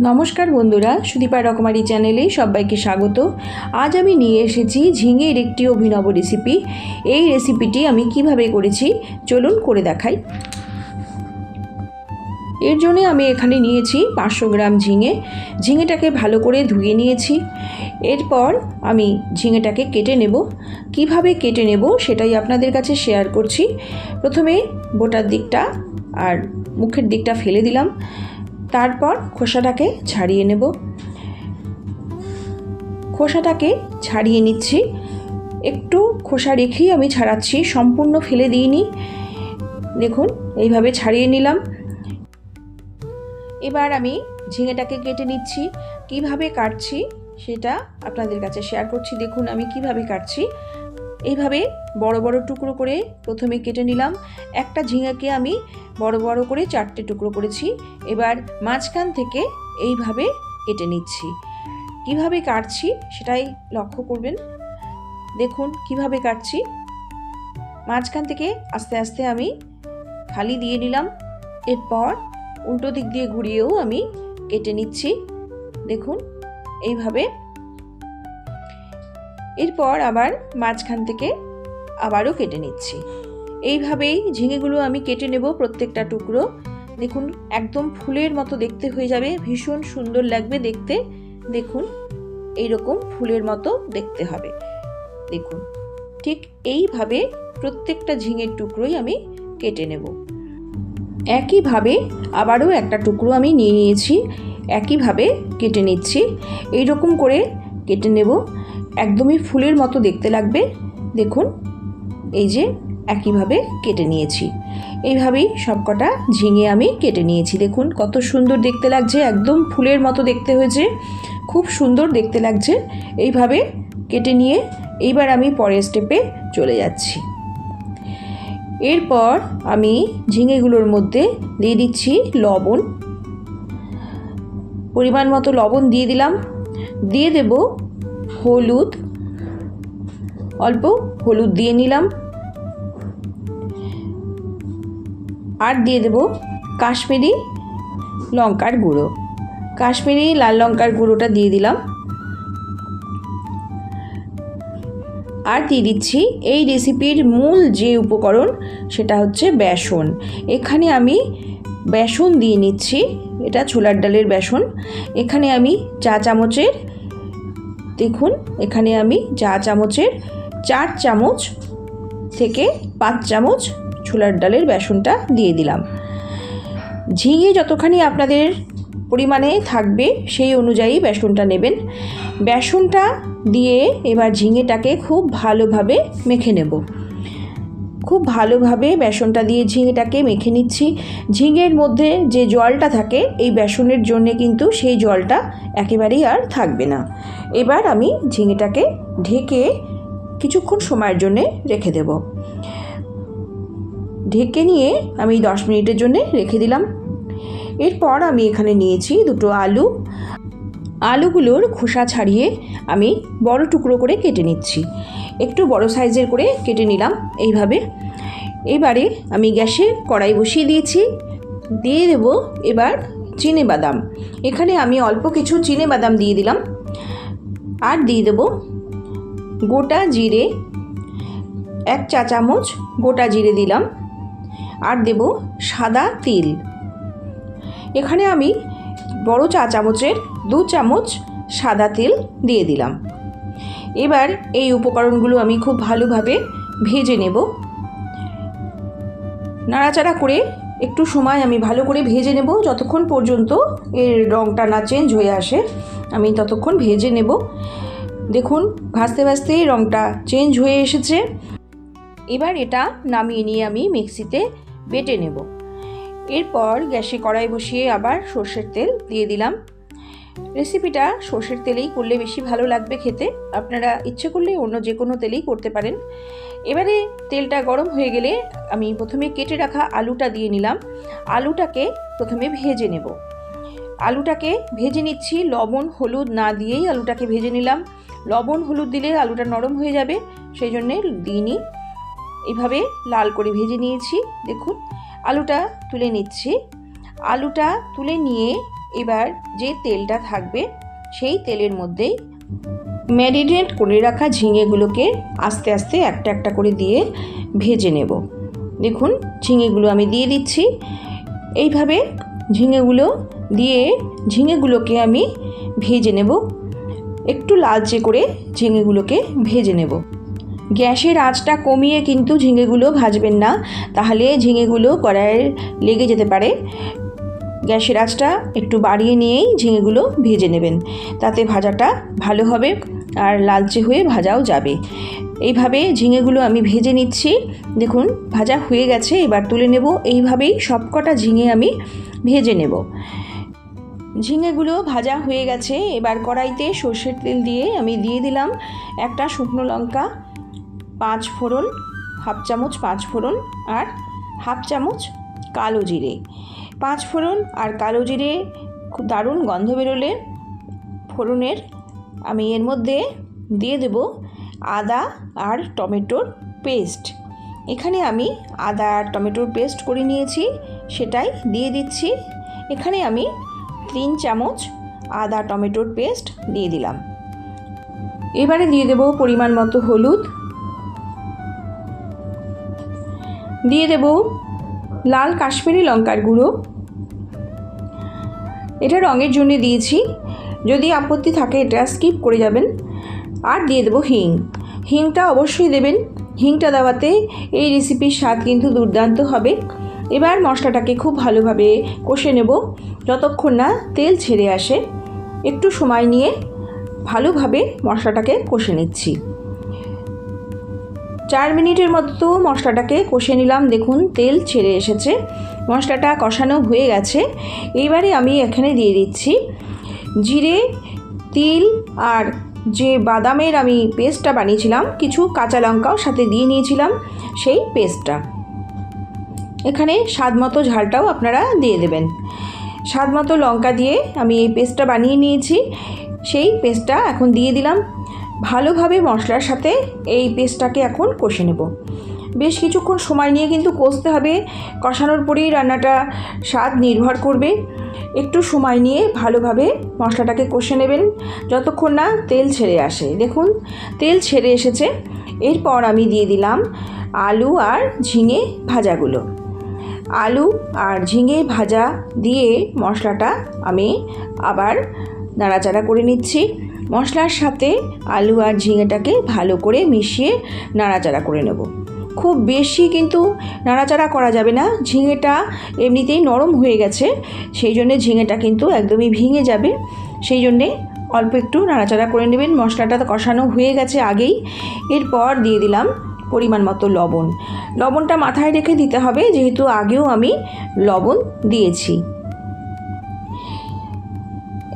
নমস্কার বন্ধুরা, সুদীপা রকমারি চ্যানেলে সবাইকে স্বাগত। আজ আমি নিয়ে এসেছি ঝিঙের একটি অভিনব রেসিপি। এই রেসিপিটি আমি কিভাবে করেছি চলুন করে দেখাই। এর জন্য আমি এখানে নিয়েছি 500 গ্রাম ঝিঙে। ঝিঙেটাকে ভালো করে ধুয়ে নিয়েছি। এরপর আমি ঝিঙেটাকে কেটে নেব। কিভাবে কেটে নেব সেটাই আপনাদের কাছে শেয়ার করছি। প্রথমে বোটার দিকটা আর মুখের দিকটা ফেলে দিলাম, তারপর খোসাটাকে ছাড়িয়ে নেব। খোসাটাকে ছাড়িয়ে নিচ্ছি, একটু খোসা রেখেই আমি ছাড়াচ্ছি, সম্পূর্ণ ফেলে দিইনি। দেখুন এইভাবে ছাড়িয়ে নিলাম। এবার আমি ঝিঙেটাকে কেটে নিচ্ছি। কিভাবে কাটছি সেটা আপনাদের কাছে শেয়ার করছি। দেখুন আমি কিভাবে কাটছি। এইভাবে বড় বড় টুকরো করে প্রথমে কেটে নিলাম। একটা ঝিঙেকে আমি বড় বড় করে 4টে টুকরো করেছি। এবার মাঝখান থেকে এইভাবে কেটে নিচ্ছি। কিভাবে কাটছি সেটাই লক্ষ্য করবেন। দেখুন কিভাবে কাটছি। মাঝখান থেকে আস্তে আস্তে আমি ফালি দিয়ে নিলাম। এরপর উল্টো দিক দিয়ে ঘুরিয়েও আমি কেটে নিচ্ছি। দেখুন এইভাবে। এরপর আবার মাঝখান থেকে আবারও কেটে নিচ্ছি। এইভাবেই ঝিঙেগুলো আমি কেটে নেব, প্রত্যেকটা টুকরো। দেখুন একদম ফুলের মতো দেখতে হয়ে যাবে, ভীষণ সুন্দর লাগবে দেখতে। দেখুন এইরকম ফুলের মতো দেখতে হবে। দেখুন ঠিক এইভাবে প্রত্যেকটা ঝিঙের টুকরোই আমি কেটে নেব। একইভাবে আবারও একটা টুকরো আমি নিয়ে নিয়েছি, একইভাবে কেটে নিচ্ছি। এইরকম করে কেটে নেব, একদমই ফুলের মতো দেখতে লাগবে। দেখুন এই যে একইভাবে কেটে নিয়েছি। এইভাবেই সবকটা ঝিঙে আমি কেটে নিয়েছি। দেখুন কত সুন্দর দেখতে লাগছে, একদম ফুলের মতো দেখতে হয়েছে, খুব সুন্দর দেখতে লাগছে। এইভাবে কেটে নিয়ে এইবার আমি পরের স্টেপে চলে যাচ্ছি। এরপর আমি ঝিঙেগুলোর মধ্যে দিয়ে দিচ্ছি লবণ। পরিমাণ মতো লবণ দিয়ে দিলাম। দিয়ে দেব হলুদ, অল্প হলুদ দিয়ে নিলাম। আর দিয়ে দেব কাশ্মীরি লঙ্কার গুঁড়ো। কাশ্মীরি লাল লঙ্কার গুঁড়োটা দিয়ে দিলাম। আর দিয়ে দিচ্ছি এই রেসিপির মূল যে উপকরণ সেটা হচ্ছে বেসন। এখানে আমি বেসন দিয়ে নিচ্ছি, এটা ছোলার ডালের বেসন। এখানে আমি চা চামচের, দেখুন এখানে আমি চা চামচের 4 চামচ থেকে 5 চামচ ছোলার ডালের বেসনটা দিয়ে দিলাম। ঝিঙে যতখানি আপনাদের পরিমাণে থাকবে সেই অনুযায়ী বেসনটা নেবেন। বেসনটা দিয়ে এবার ঝিঙেটাকে খুব ভালোভাবে মেখে নেব। খুব ভালোভাবে বেসনটা দিয়ে ঝিঙেটাকে মেখে নিচ্ছি। ঝিঙের মধ্যে যে জলটা থাকে এই বেসনের জন্যে কিন্তু সেই জলটা একেবারেই আর থাকবে না। এবার আমি ঝিঙেটাকে ঢেকে কিছুক্ষণ সময়ের জন্যে রেখে দেব। ঢেকে নিয়ে আমি 10 মিনিটের জন্যে রেখে দিলাম। এরপর আমি এখানে নিয়েছি 2টো আলু। আলুগুলোর খোসা ছাড়িয়ে আমি বড় টুকরো করে কেটে নিচ্ছি। একটু বড় সাইজের করে কেটে নিলাম এইভাবে। এবারে আমি গ্যাসে কড়াই বসিয়ে দিয়েছি। দিয়ে দেব এবার চিনেবাদাম। এখানে আমি অল্প কিছু চিনেবাদাম দিয়ে দিলাম। আর দিয়ে দেব গোটা জিরে, 1 চা চামচ গোটা জিরে দিলাম। আর দেব সাদা তিল। এখানে আমি বড় চা চামচের 2 চামচ সাদা তেল দিয়ে দিলাম। এবার এই উপকরণগুলো আমি খুব ভালোভাবে ভেজে নেব। নাড়াচাড়া করে একটু সময় আমি ভালো করে ভেজে নেব, যতক্ষণ পর্যন্ত এর রঙটা না চেঞ্জ হয়ে আসে আমি ততক্ষণ ভেজে নেব। দেখুন ভাজতে ভাজতে রঙটা চেঞ্জ হয়ে এসেছে। এবার এটা নামিয়ে নিয়ে আমি মিক্সিতে বেটে নেব। এরপর গ্যাসে কড়াই বসিয়ে আবার সর্ষের তেল দিয়ে দিলাম। রেসিপিটা সর্ষের তেলেই করলে বেশি ভালো লাগবে খেতে। আপনারা ইচ্ছে করলে অন্য যে কোনো তেলেই করতে পারেন। এবারে তেলটা গরম হয়ে গেলে আমি প্রথমে কেটে রাখা আলুটা দিয়ে নিলাম। আলুটাকে প্রথমে ভেজে নেব। আলুটাকে ভেজে নিচ্ছি, লবণ হলুদ না দিয়েই আলুটাকে ভেজে নিলাম। লবণ হলুদ দিলে আলুটা নরম হয়ে যাবে, সেই জন্যে দিইনি। এইভাবে লাল করে ভেজে নিয়েছি। দেখুন আলুটা তুলে নিচ্ছি। আলুটা তুলে নিয়ে এবার যে তেলটা থাকবে সেই তেলের মধ্যেই ম্যারিনেট করে রাখা ঝিঙেগুলোকে আস্তে আস্তে একটা একটা করে দিয়ে ভেজে নেব। দেখুন ঝিঙেগুলো আমি দিয়ে দিচ্ছি। এইভাবে ঝিঙেগুলো দিয়ে ঝিঙেগুলোকে আমি ভেজে নেব, একটু লালচে করে ঝিঙেগুলোকে ভেজে নেব। গ্যাসের আঁচটা কমিয়ে কিন্তু ঝিঙেগুলো ভাজবেন না, তাহলে ঝিঙেগুলো কড়াইয়ে লেগে যেতে পারে। গ্যাসের আঁচটা একটু বাড়িয়ে নিয়েই ঝিঙেগুলো ভেজে নেবেন, তাতে ভাজাটা ভালো হবে আর লালচে হয়ে ভাজাও যাবে। এইভাবে ঝিঙেগুলো আমি ভেজে নিচ্ছি। দেখুন ভাজা হয়ে গেছে, এবার তুলে নেব। এইভাবেই সবকটা ঝিঙে আমি ভেজে নেব। ঝিঙেগুলো ভাজা হয়ে গেছে, এবার কড়াইতে সর্ষের তেল দিয়ে আমি দিয়ে দিলাম একটা শুকনো লঙ্কা, 5 ফোড়ন, হাফ চামচ 5 ফোড়ন আর হাফ চামচ কালো জিরে। 5 ফোড়ন আর কালো জিরে খুব দারুণ গন্ধ বেরোলে ফোড়নের আমি এর মধ্যে দিয়ে দেব আদা আর টমেটোর পেস্ট। এখানে আমি আদা আর টমেটোর পেস্ট করে নিয়েছি, সেটাই দিয়ে দিচ্ছি। এখানে আমি 3 চামচ আদা টমেটোর পেস্ট দিয়ে দিলাম। এবারে দিয়ে দেব পরিমাণ মতো হলুদ, দিয়ে দেব লাল কাশ্মীরি লঙ্কার গুঁড়ো, এটা রঙের জন্য দিয়েছি, যদি আপত্তি থাকে এটা স্কিপ করে যাবেন। আর দিয়ে দেব হিং। হিংটা অবশ্যই দেবেন, হিংটা দেওয়াতে এই রেসিপির স্বাদ কিন্তু দুর্দান্ত হবে। এবার মশলাটাকে খুব ভালোভাবে কষে নেব যতক্ষণ না তেল ছেড়ে আসে। একটু সময় নিয়ে ভালোভাবে মশলাটাকে কষে নিচ্ছি। 4 মিনিটের মতো মশলাটাকে কষে নিলাম। দেখুন তেল ছেড়ে এসেছে, মশলাটা কষানো হয়ে গেছে। এইবারে আমি এখানে দিয়ে দিচ্ছি জিরে, তিল আর যে বাদামের আমি পেস্টটা বানিয়েছিলাম, কিছু কাঁচা লঙ্কাও সাথে দিয়ে নিয়েছিলাম সেই পেস্টটা। এখানে স্বাদ মতো ঝালটাও আপনারা দিয়ে দেবেন। স্বাদ মতো লঙ্কা দিয়ে আমি এই পেস্টটা বানিয়ে নিয়েছি, সেই পেস্টটা এখন দিয়ে দিলাম। ভালোভাবে মশলার সাথে এই পেস্টটাকে এখন কষে নেব। বেশ কিছুক্ষণ সময় নিয়ে কিন্তু কষতে হবে, কষানোর পরেই রান্নাটা স্বাদ নির্ভর করবে। একটু সময় নিয়ে ভালোভাবে মশলাটাকে কষে নেবেন যতক্ষণ না তেল ছেড়ে আসে। দেখুন তেল ছেড়ে এসেছে। এরপর আমি দিয়ে দিলাম আলু আর ঝিঙে ভাজাগুলো। আলু আর ঝিঙে ভাজা দিয়ে মশলাটা আমি আবার নাড়াচাড়া করে নিচ্ছি। মশলার সাথে আলু আর ঝিঙেটাকে ভালো করে মিশিয়ে নাড়াচাড়া করে নেব। খুব বেশি কিন্তু নাড়াচাড়া করা যাবে না, ঝিঙেটা এমনিতেই নরম হয়ে গেছে, সেই জন্যে ঝিঙেটা কিন্তু একদমই ভেঙে যাবে। সেই জন্যে অল্প একটু নাড়াচাড়া করে নেবেন। মশলাটা তো কষানো হয়ে গেছে আগেই। এরপর দিয়ে দিলাম পরিমাণ মতো লবণ। লবণটা মাথায় রেখে দিতে হবে, যেহেতু আগেও আমি লবণ দিয়েছি।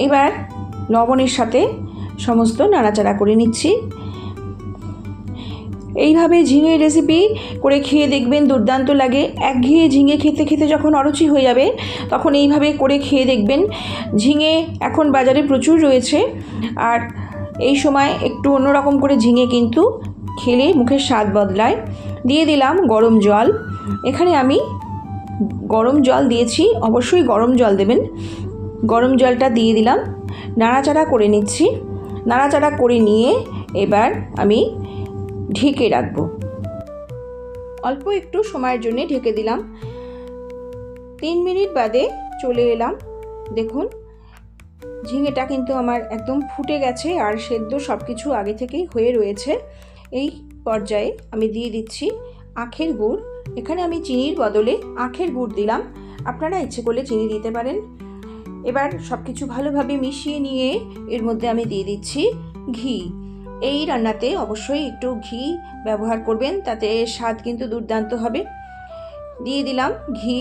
এবার লবণের সাথে সমস্ত নাড়াচাড়া করে নিচ্ছি। এইভাবে ঝিঙে রেসিপি করে খেয়ে দেখবেন, দুর্দান্ত লাগে। একঘেয়ে ঝিঙে খেতে খেতে যখন অরুচি হয়ে যাবে তখন এইভাবে করে খেয়ে দেখবেন। ঝিঙে এখন বাজারে প্রচুর রয়েছে, আর এই সময় একটু অন্যরকম করে ঝিঙে কিন্তু খেলে মুখের স্বাদ বদলায়। দিয়ে দিলাম গরম জল। এখানে আমি গরম জল দিয়েছি, অবশ্যই গরম জল দেবেন। গরম জলটা দিয়ে দিলাম, নাড়াচাড়া করে নিচ্ছি। নাড়াচাড়া করে নিয়ে এবার আমি ঢেকে রাখবো। অল্প একটু সময়ের জন্য ঢেকে দিলাম। 3 মিনিট বাদে চলে এলাম। দেখুন ঝিঙেটা কিন্তু আমার একদম ফুটে গেছে আর সেদ্ধ সব কিছু আগে থেকেই হয়ে রয়েছে। এই পর্যায়ে আমি দিয়ে দিচ্ছি আখের গুড়। এখানে আমি চিনির বদলে আখের গুড় দিলাম, আপনারা ইচ্ছে করলে চিনি দিতে পারেন। এবার সব কিছু ভালোভাবে মিশিয়ে নিয়ে এর মধ্যে আমি দিয়ে দিচ্ছি ঘি। এই রান্নাতে অবশ্যই একটু ঘি ব্যবহার করবেন, তাতে স্বাদ কিন্তু দুর্দান্ত হবে। দিয়ে দিলাম ঘি।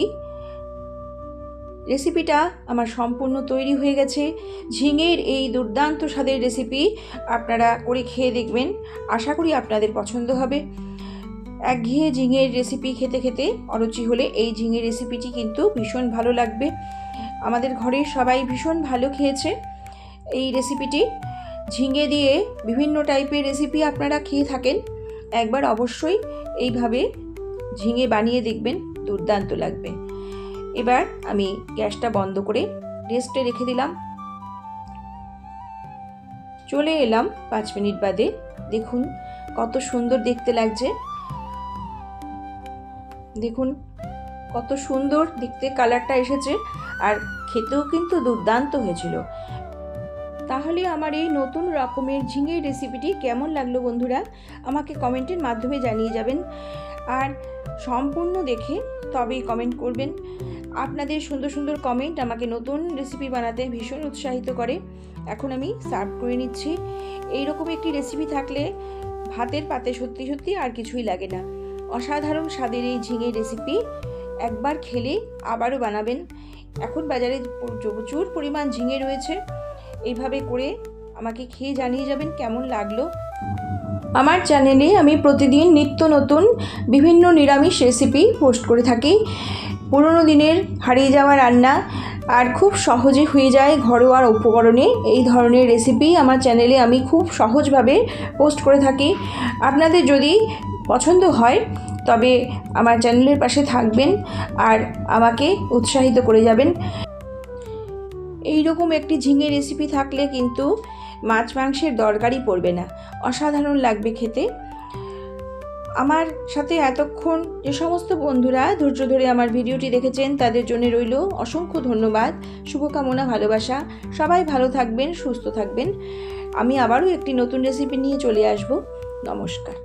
রেসিপিটা আমার সম্পূর্ণ তৈরি হয়ে গেছে। ঝিঙের এই দুর্দান্ত স্বাদের রেসিপি আপনারা করে খেয়ে দেখবেন, আশা করি আপনাদের পছন্দ হবে। একঘেয়ে ঝিঙের রেসিপি খেতে খেতে অরুচি হলে এই ঝিঙের রেসিপিটি কিন্তু ভীষণ ভালো লাগবে। আমাদের ঘরের সবাই ভীষণ ভালো খেয়েছে এই রেসিপিটি। ঝিঙে দিয়ে বিভিন্ন টাইপের রেসিপি আপনারা খেয়ে থাকেন, একবার অবশ্যই এইভাবে ঝিঙে বানিয়ে দেখবেন, দুর্দান্ত লাগবে। এবার আমি গ্যাসটা বন্ধ করে রেস্টে রেখে দিলাম। চলে এলাম 5 মিনিট বাদে। দেখুন কত সুন্দর দেখতে লাগছে, দেখুন কত সুন্দর দেখতে কালারটা এসেছে, আর খেতেও কিন্তু দুর্দান্ত হয়েছিল। তাহলে আমার এই নতুন রকমের ঝিঙের রেসিপিটি কেমন লাগলো বন্ধুরা, আমাকে কমেন্টের মাধ্যমে জানিয়ে যাবেন। আর সম্পূর্ণ দেখে তবেই কমেন্ট করবেন। আপনাদের সুন্দর সুন্দর কমেন্ট আমাকে নতুন রেসিপি বানাতে ভীষণ উৎসাহিত করে। এখন আমি সার্ভ করে নিচ্ছি। এইরকম একটি রেসিপি থাকলে ভাতের পাতে সত্যি সত্যি আর কিছুই লাগে না। অসাধারণ স্বাদের এই ঝিঙের রেসিপি একবার খেলে আবারও বানাবেন। এখন বাজারে প্রচুর পরিমাণ ঝিঙে রয়েছে। এইভাবে করে আমাকে খেয়ে জানিয়ে যাবেন কেমন লাগলো। আমার চ্যানেলে আমি প্রতিদিন নিত্য নতুন বিভিন্ন নিরামিষ রেসিপি পোস্ট করে থাকি। পুরনো দিনের হারিয়ে যাওয়া রান্না আর খুব সহজে হয়ে যায় ঘরোয়া উপকরণে এই ধরনের রেসিপি আমার চ্যানেলে আমি খুব সহজভাবে পোস্ট করে থাকি। আপনাদের যদি পছন্দ হয় তবে আমার চ্যানেলের পাশে থাকবেন আর আমাকে উৎসাহিত করে যাবেন। এই রকম একটি ঝিঙে রেসিপি থাকলে কিন্তু মাছ মাংসের দরকারই পড়বে না, অসাধারণ লাগবে খেতে। আমার সাথে এতক্ষণ যে সমস্ত বন্ধুরা ধৈর্য ধরে আমার ভিডিওটি দেখেছেন তাদের জন্য রইল অসংখ্য ধন্যবাদ, শুভকামনা, ভালোবাসা। সবাই ভালো থাকবেন, সুস্থ থাকবেন। আমি আবারও একটি নতুন রেসিপি নিয়ে চলে আসব। নমস্কার।